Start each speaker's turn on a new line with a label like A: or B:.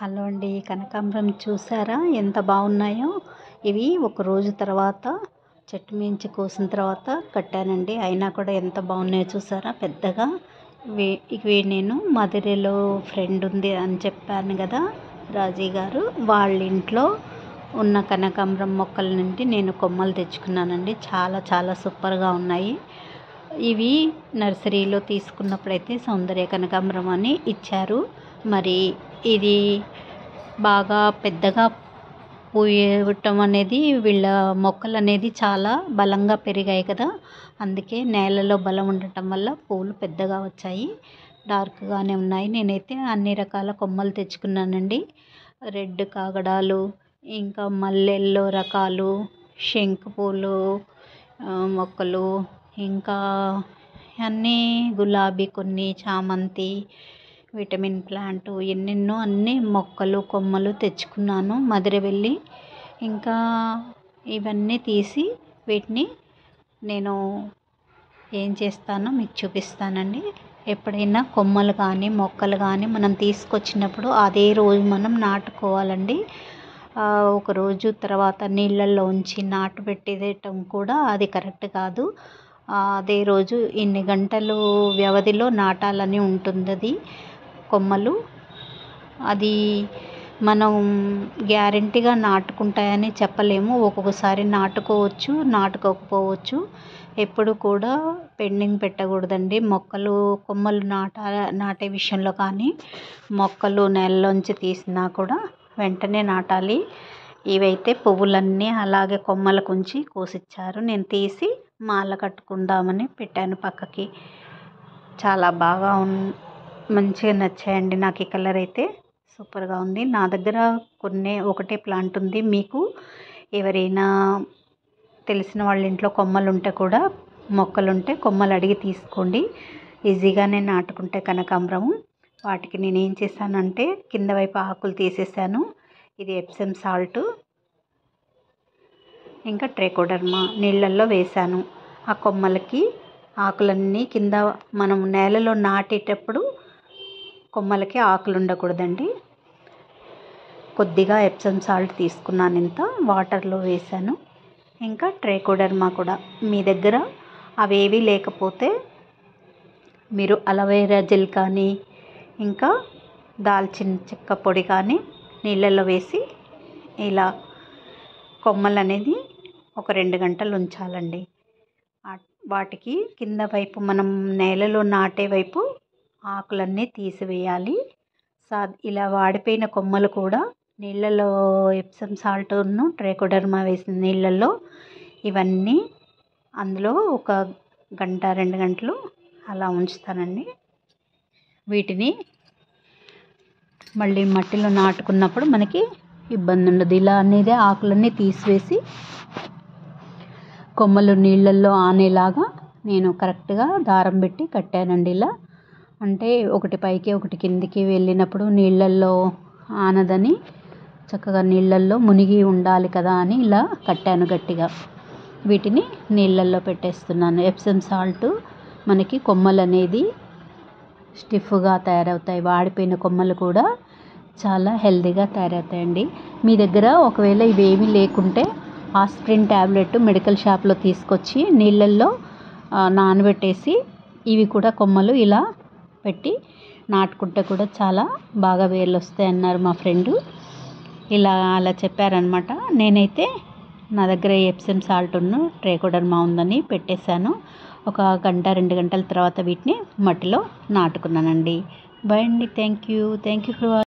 A: Hello అండి, కనకాంబరం చూసారా ఎంత బాగున్నాయో. ఇవి ఒక రోజు తర్వాత చెట్టు మించి కోసిన తర్వాత కట్టానండి. అయినా కూడా ఎంత బాగున్నాయో చూసారా పెద్దగా. ఇవి నేను మధురైలో ఫ్రెండ్ ఉంది అని చెప్పాను కదా, రాజీ గారు వాళ్ళ ఇంట్లో ఉన్న కనకాంబరం మొక్కల నుండి నేను కొమ్మలు తెచ్చుకున్నానండి. చాలా చాలా సూపర్గా ఉన్నాయి. ఇవి నర్సరీలో తీసుకున్నప్పుడైతే సౌందర్య కనకాంబరం అని ఇచ్చారు. మరి ఇది బాగా పెద్దగా పూయటం అనేది వీళ్ళ మొక్కలు అనేది చాలా బలంగా పెరిగాయి కదా, అందుకే నేలలో బలం ఉండటం వల్ల పూలు పెద్దగా వచ్చాయి, డార్క్గానే ఉన్నాయి. నేనైతే అన్ని రకాల కొమ్మలు తెచ్చుకున్నానండి. రెడ్ కాగడాలు, ఇంకా మల్లెల్లో రకాలు, శంకు పూలు మొక్కలు, ఇంకా అన్నీ గులాబీ, కొన్ని చామంతి, విటమిన్ ప్లాంట్, ఎన్నెన్నో అన్ని మొక్కలు కొమ్మలు తెచ్చుకున్నాను మధుర వెళ్ళి. ఇంకా ఇవన్నీ తీసి వీటిని నేను ఏం చేస్తానో మీకు చూపిస్తానండి. ఎప్పుడైనా కొమ్మలు కానీ మొక్కలు కానీ మనం తీసుకొచ్చినప్పుడు అదే రోజు మనం నాటుకోవాలండి. ఒక రోజు తర్వాత నీళ్ళల్లో ఉంచి నాటు పెట్టేయటం కూడా అది కరెక్ట్ కాదు. అదే రోజు ఇన్ని గంటలు వ్యవధిలో నాటాలని ఉంటుంది అది కొమ్మలు. అది మనం గ్యారెంటీగా నాటుకుంటాయని చెప్పలేము. ఒక్కొక్కసారి నాటుకోవచ్చు, నాటుకోకపోవచ్చు. ఎప్పుడు కూడా పెండింగ్ పెట్టకూడదండి. కొమ్మలు నాటే విషయంలో కానీ, మొక్కలు నేలలోంచి తీసినా కూడా వెంటనే నాటాలి. ఇవైతే పువ్వులన్నీ అలాగే కొమ్మలకు ఉంచి కోసిచ్చారు. నేను తీసి మాల కట్టుకుందామని పెట్టాను పక్కకి. చాలా బాగా మంచిగా నచ్చాయండి నాకు. ఈ కలర్ అయితే సూపర్గా ఉంది. నా దగ్గర ఒకటే ప్లాంట్ ఉంది. మీకు ఎవరైనా తెలిసిన వాళ్ళ ఇంట్లో కొమ్మలు ఉంటే కూడా, మొక్కలుంటే కొమ్మలు అడిగి తీసుకోండి. ఈజీగానే నాటుకుంటే కనకాంబరము. వాటికి నేను ఏం చేశానంటే కింద వైపు ఆకులు తీసేసాను. ఇది ఎప్సమ్ సాల్ట్, ఇంకా ట్రైకోడర్మా నీళ్ళల్లో వేశాను. ఆ కొమ్మలకి ఆకులన్నీ కింద మనం నేలలో నాటేటప్పుడు కొమ్మలకి ఆకులు ఉండకూడదండి. కొద్దిగా ఎప్సమ్ సాల్ట్ తీసుకున్నాను, ఇంత వాటర్లో వేశాను. ఇంకా ట్రైకోడర్మా కూడా. మీ దగ్గర అవేవి లేకపోతే మీరు అలోవెరా జెల్ కానీ, ఇంకా దాల్చిన చెక్క పొడి కానీ నీళ్ళల్లో వేసి ఇలా కొమ్మలు అనేది ఒక 2 గంటలు ఉంచాలండి. వాటికి కింద వైపు మనం నేలలో నాటే వైపు ఆకులన్నీ తీసివేయాలి. ఇలా వాడిపోయిన కొమ్మలు కూడా నీళ్ళలో ఎప్సమ్ సాల్ట్ను ట్రైకోడర్మా వేసిన నీళ్ళల్లో ఇవన్నీ అందులో ఒక 1-2 గంటలు అలా ఉంచుతానండి. వీటిని మళ్ళీ మట్టిలో నాటుకున్నప్పుడు మనకి ఇబ్బంది ఉండదు. ఇలా అనేది ఆకులన్నీ తీసివేసి కొమ్మలు నీళ్ళల్లో ఆనేలాగా నేను కరెక్ట్గా దారం పెట్టి కట్టానండి. ఇలా అంటే ఒకటి పైకి ఒకటి కిందికి వెళ్ళినప్పుడు నీళ్ళల్లో ఆనదని, చక్కగా నీళ్ళల్లో మునిగి ఉండాలి కదా అని ఇలా కట్టాను గట్టిగా. వీటిని నీళ్ళల్లో పెట్టేస్తున్నాను. ఎప్సమ్ సాల్ట్ మనకి కొమ్మలు అనేది స్టిఫ్గా తయారవుతాయి. వాడిపోయిన కొమ్మలు కూడా చాలా హెల్తీగా తయారవుతాయండి. మీ దగ్గర ఒకవేళ ఇవేమీ లేకుంటే ఆస్ప్రిన్ ట్యాబ్లెట్ మెడికల్ షాప్లో తీసుకొచ్చి నీళ్ళల్లో నానబెట్టేసి ఇవి కూడా కొమ్మలు ఇలా పెట్టి నాటుకుంటే కూడా చాలా బాగా వేర్లు వస్తాయి అన్నారు మా ఫ్రెండు. అలా చెప్పారనమాట. నేనైతే నా దగ్గర ఎప్సమ్ సాల్ట్ ట్రైకోడర్మా ఉందని పెట్టేశాను. ఒక 1-2 గంటల తర్వాత వీటిని మట్టిలో నాటుకున్నానండి. బాయ్ అండి. Thank you for watching.